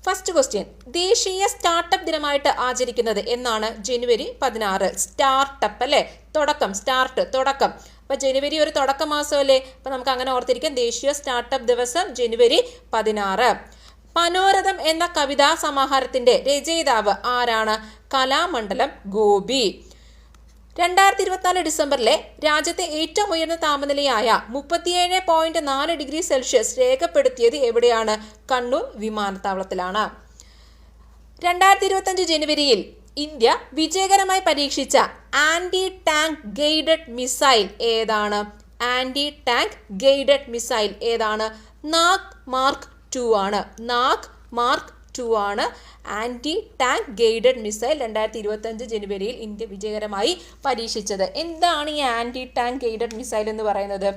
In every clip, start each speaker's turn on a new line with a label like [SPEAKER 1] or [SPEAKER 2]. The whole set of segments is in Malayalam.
[SPEAKER 1] ഫസ്റ്റ് ക്വസ്റ്റ്യൻ, ദേശീയ സ്റ്റാർട്ടപ്പ് ദിനമായിട്ട് ആചരിക്കുന്നത് എന്നാണ്? ജനുവരി 16. സ്റ്റാർട്ടപ്പ് അല്ലേ, തുടക്കം, സ്റ്റാർട്ട്, തുടക്കം. അപ്പൊ ജനുവരി ഒരു തുടക്ക മാസമല്ലേ, അപ്പൊ നമുക്ക് അങ്ങനെ ഓർത്തിരിക്കാം. ദേശീയ സ്റ്റാർട്ടപ്പ് ദിവസം ജനുവരി 16. പനോരഥം എന്ന കവിതാ സമാഹാരത്തിന്റെ രചയിതാവ് ആരാണ്? കലാമണ്ഡലം ഗോപി. 2024 ഡിസംബറിലെ രാജ്യത്തെ ഏറ്റവും ഉയർന്ന താപനിലയായ 37.4 ഡിഗ്രി സെൽഷ്യസ് രേഖപ്പെടുത്തിയത് എവിടെയാണ്? കണ്ണൂർ വിമാനത്താവളത്തിലാണ്. 2025 ജനുവരിയിൽ ഇന്ത്യ വിജയകരമായി പരീക്ഷിച്ച ആന്റി ടാങ്ക് ഗൈഡഡ് മിസൈൽ ഏതാണ്? ആന്റി ടാങ്ക് ഗൈഡഡ് മിസൈൽ ഏതാണ്? നാഗ് മാർക്ക് 2 ആണ്. നാഗ് മാർക്ക് 2 ആണ് ആന്റി ടാങ്ക് ഗൈഡഡ് മിസൈൽ 2025 ജനുവരിയിൽ ഇന്ത്യ വിജയകരമായി പരീക്ഷിച്ചത്. എന്താണ് ഈ ആന്റി ടാങ്ക് ഗൈഡഡ് മിസൈൽ എന്ന് പറയുന്നത്?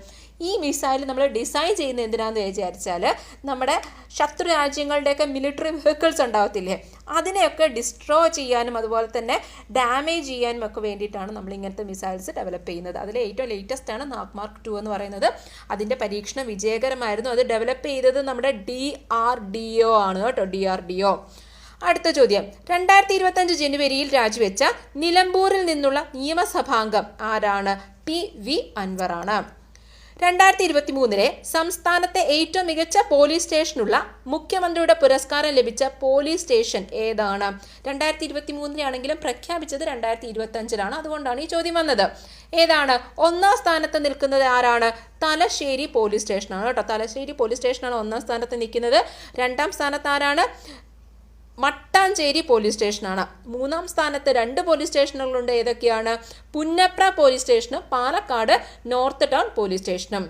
[SPEAKER 1] ഈ മിസൈൽ നമ്മൾ ഡിസൈൻ ചെയ്യുന്നത് എന്തിനാന്ന് വിചാരിച്ചാൽ നമ്മുടെ ശത്രു രാജ്യങ്ങളുടെയൊക്കെ മിലിറ്ററി വെഹിക്കിൾസ് ഉണ്ടാവത്തില്ലേ, അതിനെയൊക്കെ ഡിസ്ട്രോയ് ചെയ്യാനും അതുപോലെ തന്നെ ഡാമേജ് ചെയ്യാനും ഒക്കെ വേണ്ടിയിട്ടാണ് നമ്മൾ ഇങ്ങനത്തെ മിസൈൽസ് ഡെവലപ്പ് ചെയ്യുന്നത്. അതിൽ ഏറ്റവും ലേറ്റസ്റ്റ് ആണ് നാഗ് മാർക്ക് 2 എന്ന് പറയുന്നത്. അതിൻ്റെ പരീക്ഷണം വിജയകരമായിരുന്നു. അത് ഡെവലപ്പ് ചെയ്തത് നമ്മുടെ DRDO ആണ് കേട്ടോ, DRDO. അടുത്ത ചോദ്യം, 2025 ജനുവരിയിൽ രാജിവെച്ച നിലമ്പൂരിൽ നിന്നുള്ള നിയമസഭാംഗം ആരാണ്? PV അൻവർ ആണ്. 2023 സംസ്ഥാനത്തെ ഏറ്റവും മികച്ച പോലീസ് സ്റ്റേഷനുള്ള മുഖ്യമന്ത്രിയുടെ പുരസ്കാരം ലഭിച്ച പോലീസ് സ്റ്റേഷൻ ഏതാണ്? 2023 ആണെങ്കിലും പ്രഖ്യാപിച്ചത് 2025 അതുകൊണ്ടാണ് ഈ ചോദ്യം വന്നത്. ഏതാണ്? ഒന്നാം സ്ഥാനത്ത് നിൽക്കുന്നത് ആരാണ്? തലശ്ശേരി പോലീസ് സ്റ്റേഷനാണ് കേട്ടോ. തലശ്ശേരി പോലീസ് സ്റ്റേഷനാണ് ഒന്നാം സ്ഥാനത്ത് നിൽക്കുന്നത്. രണ്ടാം സ്ഥാനത്ത് ആരാണ്? മട്ടാഞ്ചേരി പോലീസ് സ്റ്റേഷനാണ്. മൂന്നാം സ്ഥാനത്ത് 2 പോലീസ് സ്റ്റേഷനുകളുണ്ട്. ഏതൊക്കെയാണ്? പുന്നപ്ര പോലീസ് സ്റ്റേഷനും പാലക്കാട് നോർത്ത് ടൗൺ പോലീസ് സ്റ്റേഷനും.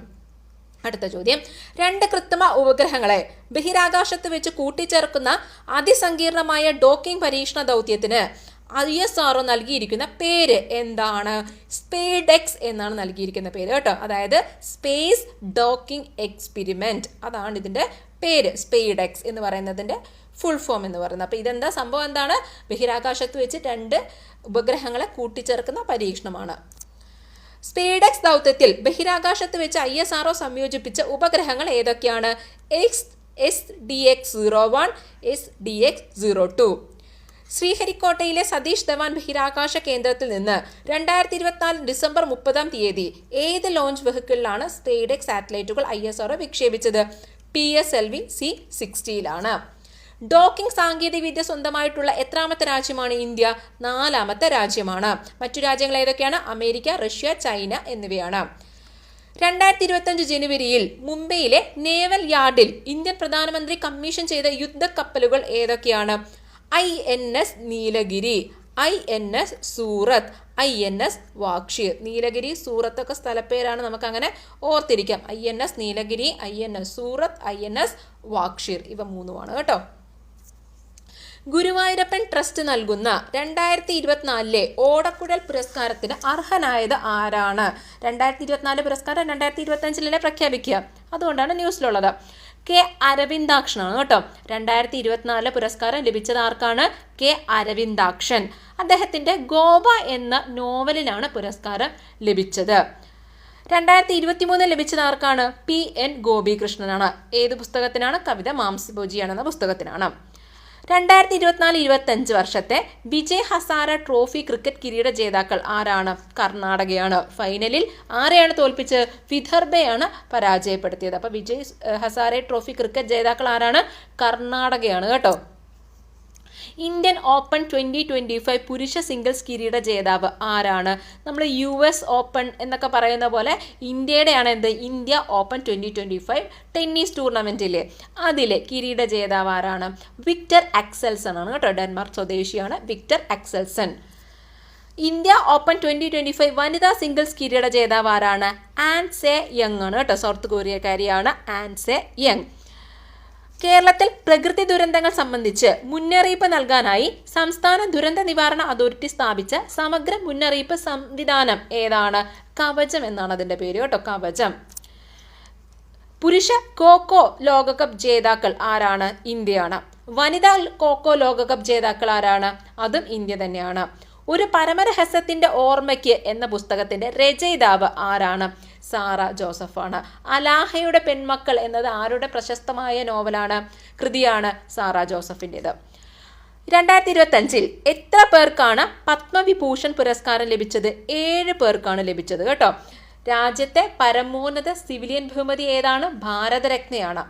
[SPEAKER 1] അടുത്ത ചോദ്യം, 2 കൃത്രിമ ഉപഗ്രഹങ്ങളെ ബഹിരാകാശത്ത് വെച്ച് കൂട്ടിച്ചേർക്കുന്ന അതിസങ്കീർണമായ ഡോക്കിംഗ് പരീക്ഷണ ദൗത്യത്തിന് ISRO നൽകിയിരിക്കുന്ന പേര് എന്താണ്? സ്പേഡെക്സ് എന്നാണ് നൽകിയിരിക്കുന്ന പേര് കേട്ടോ. അതായത് സ്പേസ് ഡോക്കിംഗ് എക്സ്പെരിമെന്റ്, അതാണ് ഇതിന്റെ പേര്. സ്പേഡെക്സ് എന്ന് പറയുന്നതിന്റെ ഫുൾ ഫോം എന്ന് പറയുന്നത്. അപ്പോൾ ഇതെന്താ സംഭവം? എന്താണ്? ബഹിരാകാശത്ത് വെച്ച് 2 ഉപഗ്രഹങ്ങളെ കൂട്ടിച്ചേർക്കുന്ന പരീക്ഷണമാണ്. സ്പേഡെക്സ് ദൗത്യത്തിൽ ബഹിരാകാശത്ത് വെച്ച് ISRO സംയോജിപ്പിച്ച ഉപഗ്രഹങ്ങൾ ഏതൊക്കെയാണ്? SDX-01, SDX-02. ശ്രീഹരിക്കോട്ടയിലെ സതീഷ് ധവാൻ ബഹിരാകാശ കേന്ദ്രത്തിൽ നിന്ന് 2024 ഡിസംബർ 30 ഏത് ലോഞ്ച് വെഹിക്കിളിലാണ് സ്പേഡെക്സ് സാറ്റലൈറ്റുകൾ ISRO വിക്ഷേപിച്ചത്? PSLV C-60 ഡോക്കിംഗ് സാങ്കേതികവിദ്യ സ്വന്തമായിട്ടുള്ള എത്രാമത്തെ രാജ്യമാണ് ഇന്ത്യ? 4ാമത്തെ രാജ്യമാണ്. മറ്റു രാജ്യങ്ങൾ ഏതൊക്കെയാണ്? അമേരിക്ക, റഷ്യ, ചൈന എന്നിവയാണ്. 2025 ജനുവരിയിൽ മുംബൈയിലെ നേവൽ യാർഡിൽ ഇന്ത്യൻ പ്രധാനമന്ത്രി കമ്മീഷൻ ചെയ്ത യുദ്ധക്കപ്പലുകൾ ഏതൊക്കെയാണ്? INS നീലഗിരി, INS സൂറത്ത്, INS വാക്ഷീർ. നീലഗിരി, സൂറത്ത് ഒക്കെ സ്ഥലപ്പേരാണ്, നമുക്ക് അങ്ങനെ ഓർത്തിരിക്കാം. INS നീലഗിരി, INS സൂറത്ത്, INS വാക്ഷീർ, ഇവ 3 കേട്ടോ. ഗുരുവായൂരപ്പൻ ട്രസ്റ്റ് നൽകുന്ന 2024 ഓടക്കുഴൽ പുരസ്കാരത്തിന് അർഹനായത് ആരാണ്? 2024 പുരസ്കാരം 2025 പ്രഖ്യാപിക്കുക, അതുകൊണ്ടാണ് ന്യൂസിലുള്ളത്. K. അരവിന്ദാക്ഷനാണ് കേട്ടോ. 2024 പുരസ്കാരം ലഭിച്ചത് ആർക്കാണ്? K. അരവിന്ദാക്ഷൻ. അദ്ദേഹത്തിന്റെ ഗോവ എന്ന നോവലിനാണ് പുരസ്കാരം ലഭിച്ചത്. 2023 ലഭിച്ചത് ആർക്കാണ്? PN ഗോപികൃഷ്ണനാണ്. ഏത് പുസ്തകത്തിനാണ്? കവിത മാംസഭോജിയാണെന്ന പുസ്തകത്തിനാണ്. 2024-25 വർഷത്തെ വിജയ് ഹസാര ട്രോഫി ക്രിക്കറ്റ് കിരീട ജേതാക്കൾ ആരാണ്? കർണാടകയാണ്. ഫൈനലിൽ ആരെയാണ് തോൽപ്പിച്ചത്? വിദർഭയാണ് പരാജയപ്പെടുത്തിയത്. അപ്പോൾ വിജയ് ഹസാര ട്രോഫി ക്രിക്കറ്റ് ജേതാക്കൾ ആരാണ്? കർണാടകയാണ് കേട്ടോ. ഇന്ത്യൻ ഓപ്പൺ 2025 പുരുഷ സിംഗിൾസ് കിരീട ജേതാവ് ആരാണ്? നമ്മൾ US ഓപ്പൺ എന്നൊക്കെ പറയുന്ന പോലെ ഇന്ത്യയുടെയാണ് എന്ത്? ഇന്ത്യ ഓപ്പൺ 2025 ടെന്നീസ് ടൂർണമെന്റിലെ അതിലെ കിരീട ജേതാവ് ആരാണ്? വിക്ടർ ആക്സൽസൺ ആണ് കേട്ടോ. ഡെൻമാർക്ക് സ്വദേശിയാണ് വിക്ടർ ആക്സൽസൺ. ഇന്ത്യ ഓപ്പൺ 2025 വനിതാ സിംഗിൾസ് കിരീട ജേതാവ് ആരാണ്? ആൻ സെ യങ് ആണ് കേട്ടോ. സൗത്ത് കൊറിയക്കാരിയാണ് ആൻ സെ യങ്. കേരളത്തിൽ പ്രകൃതി ദുരന്തങ്ങൾ സംബന്ധിച്ച് മുന്നറിയിപ്പ് നൽകാനായി സംസ്ഥാന ദുരന്ത നിവാരണ അതോറിറ്റി സ്ഥാപിച്ച സമഗ്ര മുന്നറിയിപ്പ് സംവിധാനം ഏതാണ്? കവചം എന്നാണ് അതിന്റെ പേര് കേട്ടോ. കവചം. പുരുഷ ഖോ-ഖോ ലോകകപ്പ് ജേതാക്കൾ ആരാണ്? ഇന്ത്യയാണ്. വനിതാ ഖോ-ഖോ ലോകകപ്പ് ജേതാക്കൾ ആരാണ്? അതും ഇന്ത്യ തന്നെയാണ്. ഒരു പരമരഹസ്യത്തിന്റെ ഓർമ്മയ്ക്ക് എന്ന പുസ്തകത്തിന്റെ രചയിതാവ് ആരാണ്? സാറ ജോസഫാണ്. അലാഹയുടെ പെൺമക്കൾ എന്നത് ആരുടെ പ്രശസ്തമായ നോവലാണ്, കൃതിയാണ്? സാറ ജോസഫിൻ്റെത്. 2025 എത്ര പേർക്കാണ് പത്മവിഭൂഷൺ പുരസ്കാരം ലഭിച്ചത്? 7 പേർക്കാണ് ലഭിച്ചത് കേട്ടോ. രാജ്യത്തെ പരമോന്നത സിവിലിയൻ ബഹുമതി ഏതാണ്? ഭാരതരത്നയാണ്.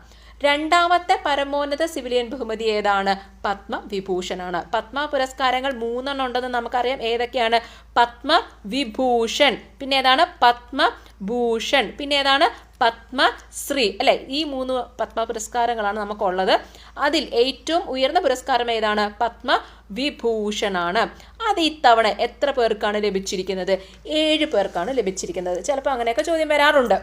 [SPEAKER 1] രണ്ടാമത്തെ പരമോന്നത സിവിലിയൻ ബഹുമതി ഏതാണ്? പത്മവിഭൂഷണാണ്. പത്മ പുരസ്കാരങ്ങൾ 3 ഉണ്ടെന്ന് നമുക്കറിയാം. ഏതൊക്കെയാണ്? പത്മവിഭൂഷൺ, പിന്നെ ഏതാണ്? പത്മഭൂഷൺ, പിന്നെ ഏതാണ്? പത്മശ്രീ, അല്ലെ? ഈ 3 പത്മ പുരസ്കാരങ്ങളാണ് നമുക്കുള്ളത്. അതിൽ ഏറ്റവും ഉയർന്ന പുരസ്കാരം ഏതാണ്? പത്മവിഭൂഷണാണ്. അത് ഇത്തവണ എത്ര പേർക്കാണ് ലഭിച്ചിരിക്കുന്നത്? 7 പേർക്കാണ് ലഭിച്ചിരിക്കുന്നത്. ചിലപ്പോൾ അങ്ങനെയൊക്കെ ചോദ്യം വരാറുണ്ട്.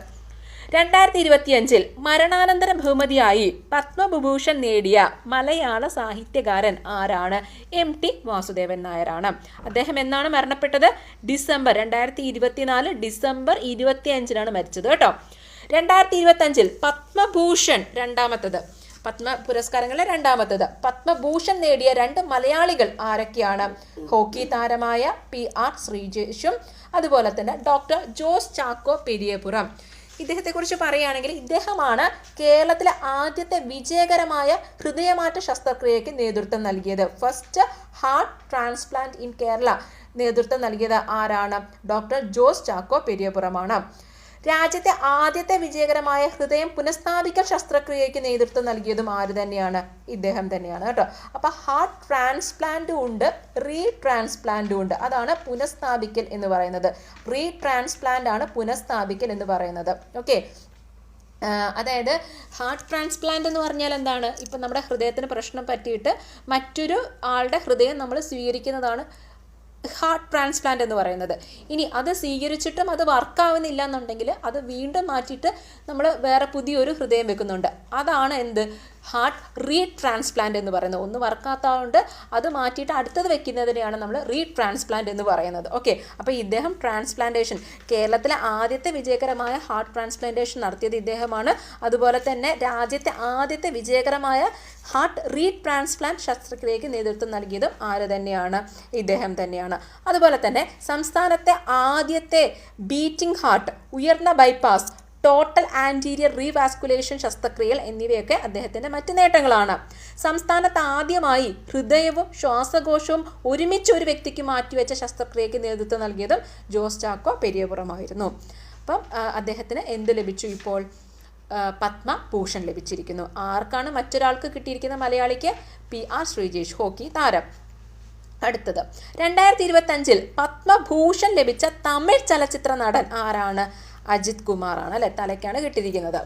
[SPEAKER 1] 2025 മരണാനന്തര ബഹുമതിയായി പത്മവിഭൂഷൺ നേടിയ മലയാള സാഹിത്യകാരൻ ആരാണ്? MT വാസുദേവൻ നായരാണ്. അദ്ദേഹം എന്നാണ് മരണപ്പെട്ടത്? 2024 ഡിസംബർ 25 മരിച്ചത് കേട്ടോ. 2025 പത്മഭൂഷൺ രണ്ടാമത്തത്, പത്മ പുരസ്കാരങ്ങളിലെ രണ്ടാമത്തത്. പത്മഭൂഷൺ നേടിയ 2 മലയാളികൾ ആരൊക്കെയാണ്? ഹോക്കി താരമായ PR ശ്രീജേഷും അതുപോലെ തന്നെ ഡോക്ടർ ജോസ് ചാക്കോ പെരിയപുറം. ഇദ്ദേഹത്തെക്കുറിച്ച് പറയുകയാണെങ്കിൽ ഇദ്ദേഹമാണ് കേരളത്തിലെ ആദ്യത്തെ വിജയകരമായ ഹൃദയമാറ്റ ശസ്ത്രക്രിയയ്ക്ക് നേതൃത്വം നൽകിയത്. First heart transplant in Kerala നേതൃത്വം നൽകിയത് ആരാണ്? ഡോക്ടർ ജോസ് ചാക്കോ പെരിയപുറമാണ്. രാജ്യത്തെ ആദ്യത്തെ വിജയകരമായ ഹൃദയം പുനഃസ്ഥാപിക്കൽ ശസ്ത്രക്രിയയ്ക്ക് നേതൃത്വം നൽകിയതും ആര് തന്നെയാണ്? ഇദ്ദേഹം തന്നെയാണ് കേട്ടോ. അപ്പോൾ ഹാർട്ട് ട്രാൻസ്പ്ലാന്റും ഉണ്ട്, റീട്രാൻസ്പ്ലാന്റും ഉണ്ട്. അതാണ് പുനഃസ്ഥാപിക്കൽ എന്ന് പറയുന്നത്. റീട്രാൻസ്പ്ലാന്റ് ആണ് പുനഃസ്ഥാപിക്കൽ എന്ന് പറയുന്നത്. ഓക്കെ, അതായത് ഹാർട്ട് ട്രാൻസ്പ്ലാന്റ് എന്ന് പറഞ്ഞാൽ എന്താണ്? ഇപ്പം നമ്മുടെ ഹൃദയത്തിന് പ്രശ്നം പറ്റിയിട്ട് മറ്റൊരു ആളുടെ ഹൃദയം നമ്മൾ സ്വീകരിക്കുന്നതാണ് ഹാർട്ട് ട്രാൻസ്പ്ലാന്റ് എന്ന് പറയുന്നത്. ഇനി അത് സ്വീകരിച്ചിട്ടും അത് വർക്കാവുന്നില്ല എന്നുണ്ടെങ്കിൽ അത് വീണ്ടും മാറ്റിയിട്ട് നമ്മൾ വേറെ പുതിയൊരു ഹൃദയം വെക്കുന്നുണ്ട്. അതാണ് എന്ത്? ഹാർട്ട് റീട്രാൻസ്പ്ലാന്റ് എന്ന് പറയുന്നത്. ഒന്ന് വർക്കാത്തതുകൊണ്ട് അത് മാറ്റിയിട്ട് അടുത്തത് വെക്കുന്നതിനെയാണ് നമ്മൾ റീട്രാൻസ്പ്ലാന്റ് എന്ന് പറയുന്നത്. ഓക്കെ, അപ്പോൾ ഇദ്ദേഹം ട്രാൻസ്പ്ലാന്റേഷൻ, കേരളത്തിലെ ആദ്യത്തെ വിജയകരമായ ഹാർട്ട് ട്രാൻസ്പ്ലാന്റേഷൻ നടത്തിയത് ഇദ്ദേഹമാണ്. അതുപോലെ തന്നെ രാജ്യത്തെ ആദ്യത്തെ വിജയകരമായ ഹാർട്ട് റീട്രാൻസ്പ്ലാന്റ് ശസ്ത്രക്രിയയ്ക്ക് നേതൃത്വം നൽകിയതും ആര് തന്നെയാണ്? ഇദ്ദേഹം തന്നെയാണ്. അതുപോലെ തന്നെ സംസ്ഥാനത്തെ ആദ്യത്തെ ബീറ്റിംഗ് ഹാർട്ട്, ഉയർന്ന ബൈപ്പാസ്, ടോട്ടൽ ആൻറ്റീരിയർ റീവാസ്കുലേഷൻ ശസ്ത്രക്രിയകൾ എന്നിവയൊക്കെ അദ്ദേഹത്തിൻ്റെ മറ്റ് നേട്ടങ്ങളാണ്. സംസ്ഥാനത്ത് ആദ്യമായി ഹൃദയവും ശ്വാസകോശവും ഒരുമിച്ച് ഒരു വ്യക്തിക്ക് മാറ്റിവെച്ച ശസ്ത്രക്രിയയ്ക്ക് നേതൃത്വം നൽകിയതും ജോസ് ചാക്കോ പെരിയപുറമായിരുന്നു. അപ്പം അദ്ദേഹത്തിന് എന്ത് ലഭിച്ചു? ഇപ്പോൾ പത്മഭൂഷൺ ലഭിച്ചിരിക്കുന്നു. ആർക്കാണ് മറ്റൊരാൾക്ക് കിട്ടിയിരിക്കുന്ന? മലയാളിക്ക് PR ശ്രീജേഷ്, ഹോക്കി താരം. അടുത്തത് 2025 പത്മഭൂഷൺ ലഭിച്ച തമിഴ് ചലച്ചിത്ര നടൻ ആരാണ്? അജിത് കുമാറാണ്, അല്ലെ? തലയ്ക്കാണ് കിട്ടിയിരിക്കുന്നത്.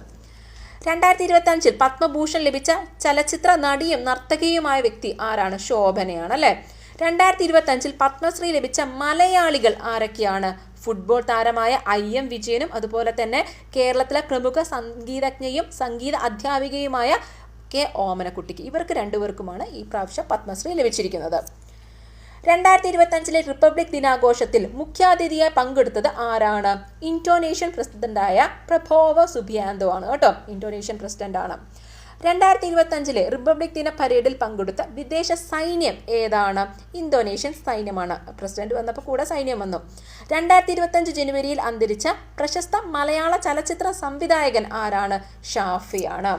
[SPEAKER 1] 2025 പത്മഭൂഷൺ ലഭിച്ച ചലച്ചിത്ര നടിയും നർത്തകിയുമായ വ്യക്തി ആരാണ്? ശോഭനയാണ്, അല്ലെ? 2025 പത്മശ്രീ ലഭിച്ച മലയാളികൾ ആരൊക്കെയാണ്? ഫുട്ബോൾ താരമായ IM വിജയനും അതുപോലെ തന്നെ കേരളത്തിലെ പ്രമുഖ സംഗീതജ്ഞയും സംഗീത അധ്യാപികയുമായ K ഓമനക്കുട്ടിക്ക്. ഇവർക്ക് 2 പേർക്കുമാണ് ഈ പ്രാവശ്യം പത്മശ്രീ ലഭിച്ചിരിക്കുന്നത്. 2025 റിപ്പബ്ലിക് ദിനാഘോഷത്തിൽ മുഖ്യാതിഥിയായി പങ്കെടുത്തത് ആരാണ്? ഇന്തോനേഷ്യൻ പ്രസിഡന്റായ പ്രബോവോ സുബിയാന്തോ ആണ് കേട്ടോ. ഇന്തോനേഷ്യൻ പ്രസിഡന്റ് ആണ്. 2025 റിപ്പബ്ലിക് ദിന പരേഡിൽ പങ്കെടുത്ത വിദേശ സൈന്യം ഏതാണ്? ഇന്തോനേഷ്യൻ സൈന്യമാണ്. പ്രസിഡന്റ് വന്നപ്പോൾ കൂടെ സൈന്യം വന്നു. 2025 ജനുവരിയിൽ അന്തരിച്ച പ്രശസ്ത മലയാള ചലച്ചിത്ര സംവിധായകൻ ആരാണ്? ഷാഫിയാണ്.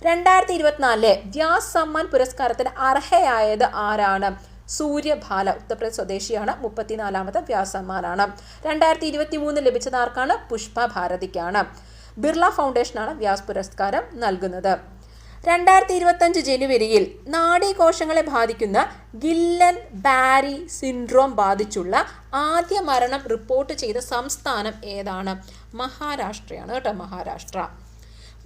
[SPEAKER 1] 2024 വ്യാസ് സമ്മാൻ പുരസ്കാരത്തിന് അർഹയായത് ആരാണ്? സൂര്യഭാല, ഉത്തർപ്രദേശ് സ്വദേശിയാണ്. 34ാമത്തെ വ്യാസ് സമ്മാനാണ്. 2023 ലഭിച്ചത് ആർക്കാണ്? പുഷ്പ ഭാരതിക്കാണ്. ബിർള ഫൗണ്ടേഷനാണ് വ്യാസ് പുരസ്കാരം നൽകുന്നത്. 2025 ജനുവരിയിൽ നാഡീകോശങ്ങളെ ബാധിക്കുന്ന ഗില്ലൻ ബാരി സിൻഡ്രോം ബാധിച്ചുള്ള ആദ്യ മരണം റിപ്പോർട്ട് ചെയ്ത സംസ്ഥാനം ഏതാണ്? മഹാരാഷ്ട്രയാണ് കേട്ടോ. മഹാരാഷ്ട്ര.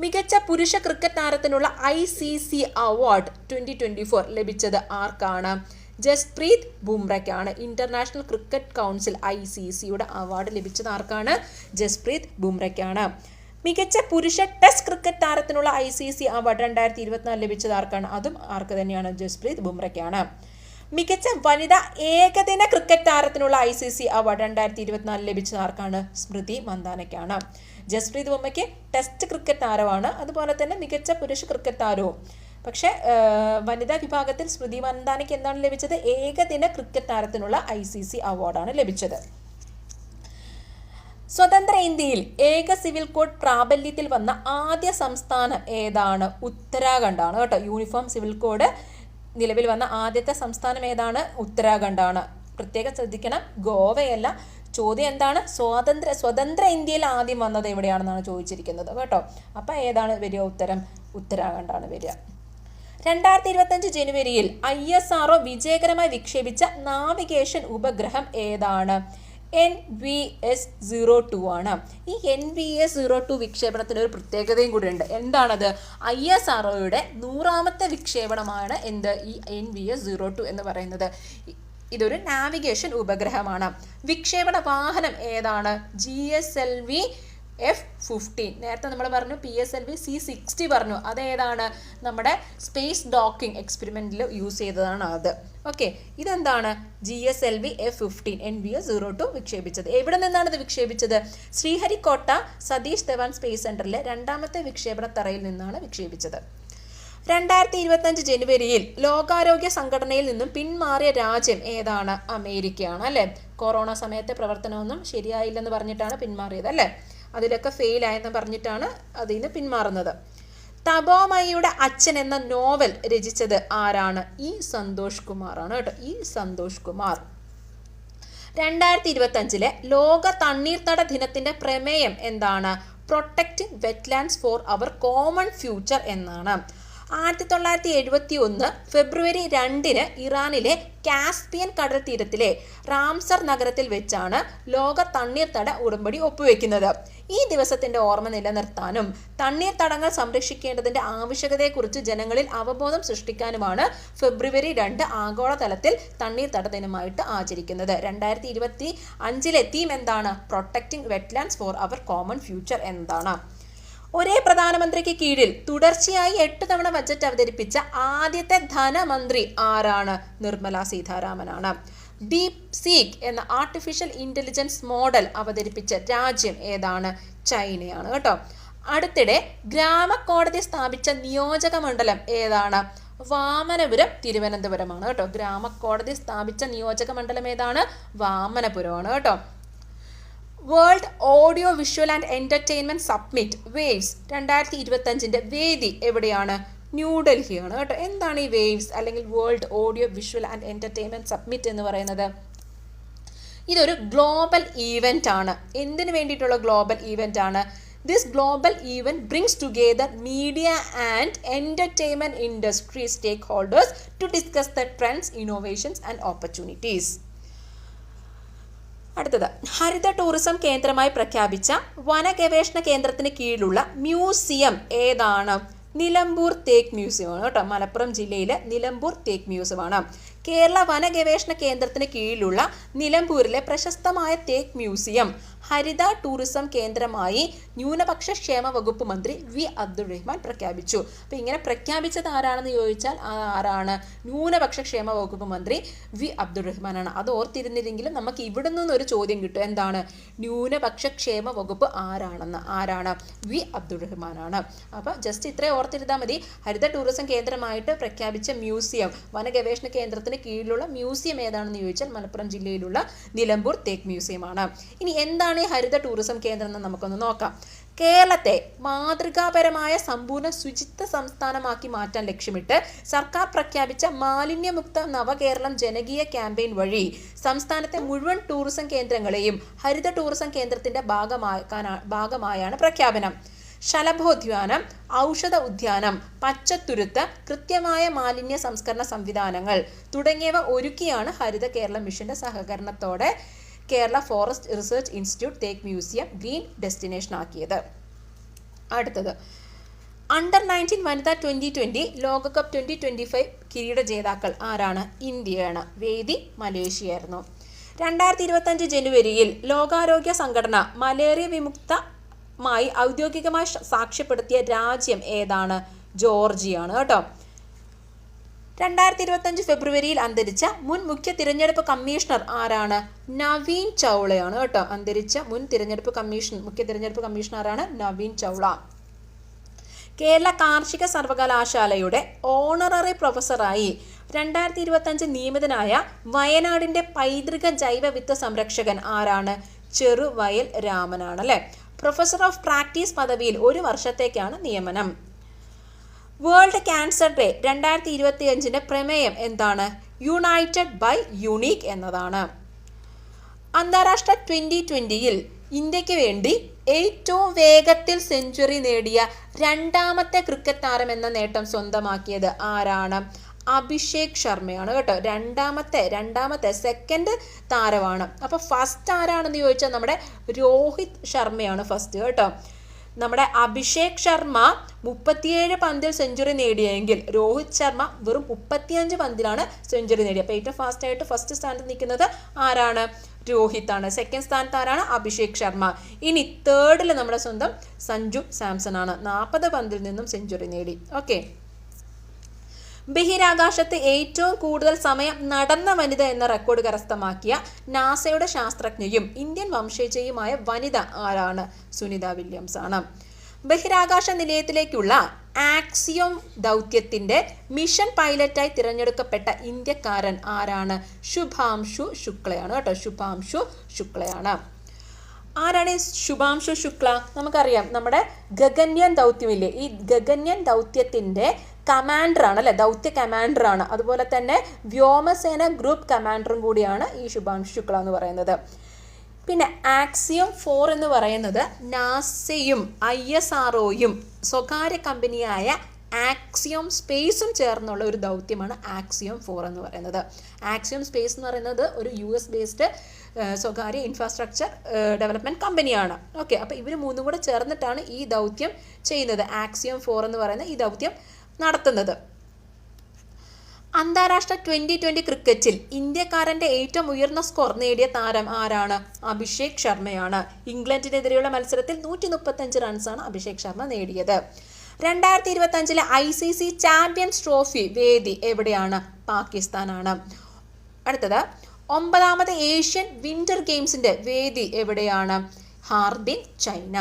[SPEAKER 1] മികച്ച പുരുഷ ക്രിക്കറ്റ് താരത്തിനുള്ള ICC അവാർഡ് 2024 ലഭിച്ചത് ആർക്കാണ്? ജസ്പ്രീത് ബുംറയ്ക്കാണ്. ഇന്റർനാഷണൽ ക്രിക്കറ്റ് കൗൺസിൽ ICCയുടെ അവാർഡ് ലഭിച്ചത് ആർക്കാണ്? ജസ്പ്രീത് ബുംറയ്ക്കാണ്. മികച്ച പുരുഷ ടെസ്റ്റ് ക്രിക്കറ്റ് താരത്തിനുള്ള ICC അവാർഡ് 2024 ലഭിച്ചത് ആർക്കാണ്? അതും ആർക്ക് തന്നെയാണ്? ജസ്പ്രീത് ബുംറയ്ക്കാണ്. മികച്ച വനിതാ ഏകദിന ക്രിക്കറ്റ് താരത്തിനുള്ള ICC അവാർഡ് 2024 ലഭിച്ചത് ആർക്കാണ്? സ്മൃതി മന്ദാനയ്ക്കാണ്. ജസ്പ്രീത് ബുംറയ്ക്ക് ടെസ്റ്റ് ക്രിക്കറ്റ് താരമാണ്, അതുപോലെ തന്നെ മികച്ച പുരുഷ ക്രിക്കറ്റ് താരവും. പക്ഷേ വനിതാ വിഭാഗത്തിൽ സ്മൃതി മന്ദാനയ്ക്ക് എന്താണ് ലഭിച്ചത്? ഏകദിന ക്രിക്കറ്റ് താരത്തിനുള്ള ICC അവാർഡാണ് ലഭിച്ചത്. സ്വതന്ത്ര ഇന്ത്യയിൽ ഏക സിവിൽ കോഡ് പ്രാബല്യത്തിൽ വന്ന ആദ്യ സംസ്ഥാനം ഏതാണ്? ഉത്തരാഖണ്ഡാണ് കേട്ടോ. യൂണിഫോം സിവിൽ കോഡ് നിലവിൽ വന്ന ആദ്യത്തെ സംസ്ഥാനം ഏതാണ്? ഉത്തരാഖണ്ഡാണ്. പ്രത്യേകം ശ്രദ്ധിക്കണം, ഗോവയല്ല. ചോദ്യം എന്താണ്? സ്വതന്ത്ര ഇന്ത്യയിൽ ആദ്യം വന്നത് എവിടെയാണെന്നാണ് ചോദിച്ചിരിക്കുന്നത് കേട്ടോ. അപ്പം ഏതാണ് വരിക? ഉത്തരം ഉത്തരാഖണ്ഡാണ് വരിക. 2025 ജനുവരിയിൽ ISRO വിജയകരമായി വിക്ഷേപിച്ച നാവിഗേഷൻ ഉപഗ്രഹം ഏതാണ്? NVS-02 ആണ്. ഈ NVS-02 വിക്ഷേപണത്തിന് ഒരു പ്രത്യേകതയും കൂടി ഉണ്ട്. എന്താണത്? ISROയുടെ 100ാമത്തെ വിക്ഷേപണമാണ് ഈ NVS-02 എന്ന് പറയുന്നത്. ഇതൊരു നാവിഗേഷൻ ഉപഗ്രഹമാണ്. വിക്ഷേപണ വാഹനം ഏതാണ്? GSLV F-15. നേരത്തെ നമ്മൾ പറഞ്ഞു PSLV C-60 പറഞ്ഞു. അതേതാണ്? നമ്മുടെ സ്പേസ് ഡോക്കിംഗ് എക്സ്പെരിമെന്റിൽ യൂസ് ചെയ്തതാണ് അത്. ഓക്കെ, ഇതെന്താണ്? GSLV F-15 NVS-02 വിക്ഷേപിച്ചത്. എവിടെ നിന്നാണ് ഇത് വിക്ഷേപിച്ചത്? ശ്രീഹരിക്കോട്ട സതീഷ് ധവാൻ സ്പേസ് സെന്ററിലെ 2ാമത്തെ വിക്ഷേപണ തറയിൽ നിന്നാണ് വിക്ഷേപിച്ചത്. 2025 ജനുവരിയിൽ ലോകാരോഗ്യ സംഘടനയിൽ നിന്നും പിന്മാറിയ രാജ്യം ഏതാണ്? അമേരിക്കയാണ് അല്ലേ. കൊറോണ സമയത്തെ പ്രവർത്തനമൊന്നും ശരിയായില്ലെന്ന് പറഞ്ഞിട്ടാണ് പിന്മാറിയത് അല്ലേ. അതിലൊക്കെ ഫെയിലായെന്ന് പറഞ്ഞിട്ടാണ് അതിൽ നിന്ന് പിന്മാറുന്നത്. തപോമയുടെ അച്ഛൻ എന്ന നോവൽ രചിച്ചത് ആരാണ്? സന്തോഷ് കുമാർ ആണ് കേട്ടോ. സന്തോഷ് കുമാർ. 2025 ലോക തണ്ണീർത്തട ദിനത്തിന്റെ പ്രമേയം എന്താണ്? പ്രൊട്ടക്റ്റിംഗ് വെറ്റ്ലാൻഡ്സ് ഫോർ അവർ കോമൺ ഫ്യൂച്ചർ എന്നാണ്. 1971 ഫെബ്രുവരി 2 ഇറാനിലെ കാസ്പിയൻ കടൽ തീരത്തിലെ റാംസർ നഗരത്തിൽ വെച്ചാണ് ലോക തണ്ണീർത്തട ഉടമ്പടി ഒപ്പുവെക്കുന്നത്. ഈ ദിവസത്തിന്റെ ഓർമ്മ നിലനിർത്താനും തണ്ണീർത്തടങ്ങൾ സംരക്ഷിക്കേണ്ടതിന്റെ ആവശ്യകതയെക്കുറിച്ച് ജനങ്ങളിൽ അവബോധം സൃഷ്ടിക്കാനുമാണ് ഫെബ്രുവരി 2 ആഗോളതലത്തിൽ തണ്ണീർത്തട ദിനമായിട്ട് ആചരിക്കുന്നത്. 2025 തീം എന്താണ്? പ്രൊട്ടക്റ്റിംഗ് വെറ്റ്ലാൻഡ്സ് ഫോർ അവർ കോമൺ ഫ്യൂച്ചർ എന്നതാണ്. ഒരേ പ്രധാനമന്ത്രിക്ക് കീഴിൽ തുടർച്ചയായി 8 തവണ ബജറ്റ് അവതരിപ്പിച്ച ആദ്യത്തെ ധനമന്ത്രി ആരാണ്? നിർമ്മല സീതാരാമനാണ്. ഡീപ് സീക്ക് എന്ന ആർട്ടിഫിഷ്യൽ ഇന്റലിജൻസ് മോഡൽ അവതരിപ്പിച്ച രാജ്യം ഏതാണ്? ചൈനയാണ് കേട്ടോ. അടുത്തിടെ ഗ്രാമകോടതി സ്ഥാപിച്ച നിയോജക മണ്ഡലം ഏതാണ്? വാമനപുരം തിരുവനന്തപുരമാണ് കേട്ടോ. ഗ്രാമകോടതി സ്ഥാപിച്ച നിയോജക മണ്ഡലം ഏതാണ്? വാമനപുരമാണ് കേട്ടോ. World audio visual and entertainment summit വേവ്സ് 2025 വേദി എവിടെയാണ്? ന്യൂഡൽഹിയാണ് കേട്ടോ. എന്താണ് ഈ വേവ്സ് അല്ലെങ്കിൽ world audio visual and entertainment summit എന്ന് പറയുന്നത്? ഇതൊരു ഗ്ലോബൽ ഈവൻ്റ് ആണ്. എന്തിനു വേണ്ടിയിട്ടുള്ള ഗ്ലോബൽ ഈവൻ്റ് ആണ്? This global event brings together media and entertainment industry stakeholders to discuss the trends, innovations and opportunities. അടുത്തത്, ഹരിത ടൂറിസം കേന്ദ്രമായി പ്രഖ്യാപിച്ച വനഗവേഷണ കേന്ദ്രത്തിന് കീഴിലുള്ള മ്യൂസിയം ഏതാണ്? നിലമ്പൂർ തേക്ക് മ്യൂസിയമാണ് കേട്ടോ. മലപ്പുറം ജില്ലയിലെ നിലമ്പൂർ തേക്ക് മ്യൂസിയമാണ്. കേരള വനഗവേഷണ കേന്ദ്രത്തിന് കീഴിലുള്ള നിലമ്പൂരിലെ പ്രശസ്തമായ തേക്ക് മ്യൂസിയം ഹരിത ടൂറിസം കേന്ദ്രമായി ന്യൂനപക്ഷ ക്ഷേമ വകുപ്പ് മന്ത്രി വി അബ്ദുറഹ്മാൻ പ്രഖ്യാപിച്ചു. അപ്പോൾ ഇങ്ങനെ പ്രഖ്യാപിച്ചത് ആരാണെന്ന് ചോദിച്ചാൽ ആരാണ്? ന്യൂനപക്ഷ ക്ഷേമ വകുപ്പ് മന്ത്രി വി അബ്ദുറഹ്മാനാണ്. അത് ഓർത്തിരുന്നില്ലെങ്കിലും നമുക്ക് ഇവിടെ നിന്നൊരു ചോദ്യം കിട്ടും. എന്താണ്? ന്യൂനപക്ഷ ക്ഷേമ വകുപ്പ് ആരാണ്? വി അബ്ദുറഹ്മാനാണ്. അപ്പോൾ ജസ്റ്റ് ഇത്രയും ഓർത്തിരുന്നാൽ മതി. ഹരിത ടൂറിസം കേന്ദ്രമായിട്ട് പ്രഖ്യാപിച്ച മ്യൂസിയം, വനഗവേഷണ കേന്ദ്രത്തിന് കീഴിലുള്ള മ്യൂസിയം ഏതാണെന്ന് ചോദിച്ചാൽ മലപ്പുറം ജില്ലയിലുള്ള നിലമ്പൂർ തേക്ക് മ്യൂസിയമാണ്. ഇനി എന്താണ് ഈ ഹരിത ടൂറിസം കേന്ദ്രം എന്ന് നമുക്കൊന്ന് നോക്കാം. കേരളത്തെ മാതൃകാപരമായ സമ്പൂർണ്ണ ശുചിത്വ സംസ്ഥാനമാക്കി മാറ്റാൻ ലക്ഷ്യമിട്ട് സർക്കാർ പ്രഖ്യാപിച്ച മാലിന്യമുക്ത നവകേരളം ജനകീയ ക്യാമ്പയിൻ വഴി സംസ്ഥാനത്തെ മുഴുവൻ ടൂറിസം കേന്ദ്രങ്ങളെയും ഹരിത ടൂറിസം കേന്ദ്രത്തിന്റെ ഭാഗമായാണ് പ്രഖ്യാപനം. ശലഭോദ്യാനം, ഔഷധ ഉദ്യാനം, പച്ചത്തുരുത്ത്, കൃത്യമായ മാലിന്യ സംസ്കരണ സംവിധാനങ്ങൾ തുടങ്ങിയവ ഒരുക്കിയാണ് ഹരിത കേരളം മിഷന്റെ സഹകരണത്തോടെ കേരള ഫോറസ്റ്റ് റിസർച്ച് ഇൻസ്റ്റിറ്റ്യൂട്ട് തേക്ക് മ്യൂസിയം ഗ്രീൻ ഡെസ്റ്റിനേഷൻ ആക്കിയത്. അടുത്തത്, അണ്ടർ 19 വനിതാ 2020 ലോകകപ്പ് 2025 കിരീട ജേതാക്കൾ ആരാണ്? ഇന്ത്യയാണ്. വേദി മലേഷ്യയായിരുന്നു. 2025 ജനുവരിയിൽ ലോകാരോഗ്യ സംഘടന മലേറിയ വിമുക്തമായി ഔദ്യോഗികമായി സാക്ഷ്യപ്പെടുത്തിയ രാജ്യം ഏതാണ്? ജോർജിയാണ് കേട്ടോ. 2025 ഫെബ്രുവരിയിൽ അന്തരിച്ച മുൻ മുഖ്യ തിരഞ്ഞെടുപ്പ് കമ്മീഷണർ ആരാണ്? നവീൻ ചൗളയാണ് കേട്ടോ. അന്തരിച്ച മുൻ മുഖ്യ തിരഞ്ഞെടുപ്പ് കമ്മീഷണറാണ് നവീൻ ചൗള. കേരള കാർഷിക സർവകലാശാലയുടെ ഓണററി പ്രൊഫസറായി 2025 നിയമിതനായ വയനാടിൻ്റെ പൈതൃക ജൈവ വിത്ത് സംരക്ഷകൻ ആരാണ്? ചെറുവയൽ രാമനാണ് അല്ലേ. പ്രൊഫസർ ഓഫ് പ്രാക്ടീസ് പദവിയിൽ 1 വർഷത്തേക്കാണ് നിയമനം. വേൾഡ് ക്യാൻസർ ഡേ 2025 പ്രമേയം എന്താണ്? യുണൈറ്റഡ് ബൈ യുണീക്ക് എന്നതാണ്. അന്താരാഷ്ട്ര 2020-ൽ ഇന്ത്യക്ക് വേണ്ടി ഏറ്റവും വേഗത്തിൽ സെഞ്ചുറി നേടിയ 2ാമത്തെ ക്രിക്കറ്റ് താരം എന്ന നേട്ടം സ്വന്തമാക്കിയത് ആരാണ്? അഭിഷേക് ശർമ്മയാണ് കേട്ടോ. രണ്ടാമത്തെ സെക്കൻഡ് താരമാണ്. അപ്പോൾ ഫസ്റ്റ് ആരാണെന്ന് ചോദിച്ചാൽ നമ്മുടെ രോഹിത് ശർമ്മയാണ് ഫസ്റ്റ് കേട്ടോ. നമ്മുടെ അഭിഷേക് ശർമ്മ 37 പന്തിൽ സെഞ്ചുറി നേടിയെങ്കിൽ രോഹിത് ശർമ്മ വെറും 35 പന്തിലാണ് സെഞ്ചുറി നേടിയത്. അപ്പോൾ ഏറ്റവും ഫാസ്റ്റായിട്ട് ഫസ്റ്റ് സ്ഥാനത്ത് നിൽക്കുന്നത് ആരാണ്? രോഹിത് ആണ്. സെക്കൻഡ് സ്ഥാനത്ത് ആരാണ്? അഭിഷേക് ശർമ്മ. ഇനി തേർഡിൽ നമ്മുടെ സ്വന്തം സഞ്ജു സാംസൺ ആണ്. 40 പന്തിൽ നിന്നും സെഞ്ചുറി നേടി. ഓക്കെ. ബഹിരാകാശത്ത് ഏറ്റവും കൂടുതൽ സമയം നടന്ന വനിത എന്ന റെക്കോർഡ് കരസ്ഥമാക്കിയ നാസയുടെ ശാസ്ത്രജ്ഞയും ഇന്ത്യൻ വംശജയുമായ വനിത ആരാണ്? സുനിത വില്യംസ് ആണ്. ബഹിരാകാശ നിലയത്തിലേക്കുള്ള ആക്സിയോം ദൗത്യത്തിന്റെ മിഷൻ പൈലറ്റായി തിരഞ്ഞെടുക്കപ്പെട്ട ഇന്ത്യക്കാരൻ ആരാണ്? ശുഭാംശു ശുക്ലയാണ് കേട്ടോ. ശുഭാംശു ശുക്ലയാണ്. ആരാണ് ശുഭാംശു ശുക്ല? നമുക്കറിയാം നമ്മുടെ ഗഗൻയാൻ ദൗത്യമില്ലേ, ഈ ഗഗൻയാൻ ദൗത്യത്തിൻ്റെ കമാൻഡറാണ് അല്ലേ, ദൗത്യ കമാൻഡറാണ്. അതുപോലെ തന്നെ വ്യോമസേന ഗ്രൂപ്പ് കമാൻഡറും കൂടിയാണ് ഈ ശുഭാംശു ശുക്ല എന്ന് പറയുന്നത്. പിന്നെ ആക്സിയം 4 എന്ന് പറയുന്നത് നാസയും ISROയും സ്വകാര്യ കമ്പനിയായ ആക്സിയം സ്പേസും ചേർന്നുള്ള ഒരു ദൗത്യമാണ് ആക്സിയം 4 എന്ന് പറയുന്നത്. ആക്സിയം സ്പേസ് എന്ന് പറയുന്നത് ഒരു US ബേസ്ഡ് സ്വകാര്യ ഇൻഫ്രാസ്ട്രക്ചർ ഡെവലപ്മെൻറ്റ് കമ്പനിയാണ്. ഓക്കെ. അപ്പോൾ ഇവർ 3 കൂടെ ചേർന്നിട്ടാണ് ഈ ദൗത്യം ചെയ്യുന്നത്. ആക്സിയം 4 എന്ന് പറയുന്ന ഈ ദൗത്യം നടത്തുന്നത്. അന്താരാഷ്ട്ര 2020 ക്രിക്കറ്റിൽ ഇന്ത്യക്കാരൻ്റെ ഏറ്റവും ഉയർന്ന സ്കോർ നേടിയ താരം ആരാണ്? അഭിഷേക് ശർമ്മയാണ്. ഇംഗ്ലണ്ടിനെതിരെയുള്ള മത്സരത്തിൽ 135 റൺസാണ് അഭിഷേക് ശർമ്മ നേടിയത്. 2025 ICC ചാമ്പ്യൻസ് ട്രോഫി വേദി എവിടെയാണ്? പാകിസ്ഥാനാണ്. അടുത്തത് 9ാമത് ഏഷ്യൻ വിന്റർ ഗെയിംസിൻ്റെ വേദി എവിടെയാണ്? Harbin, China.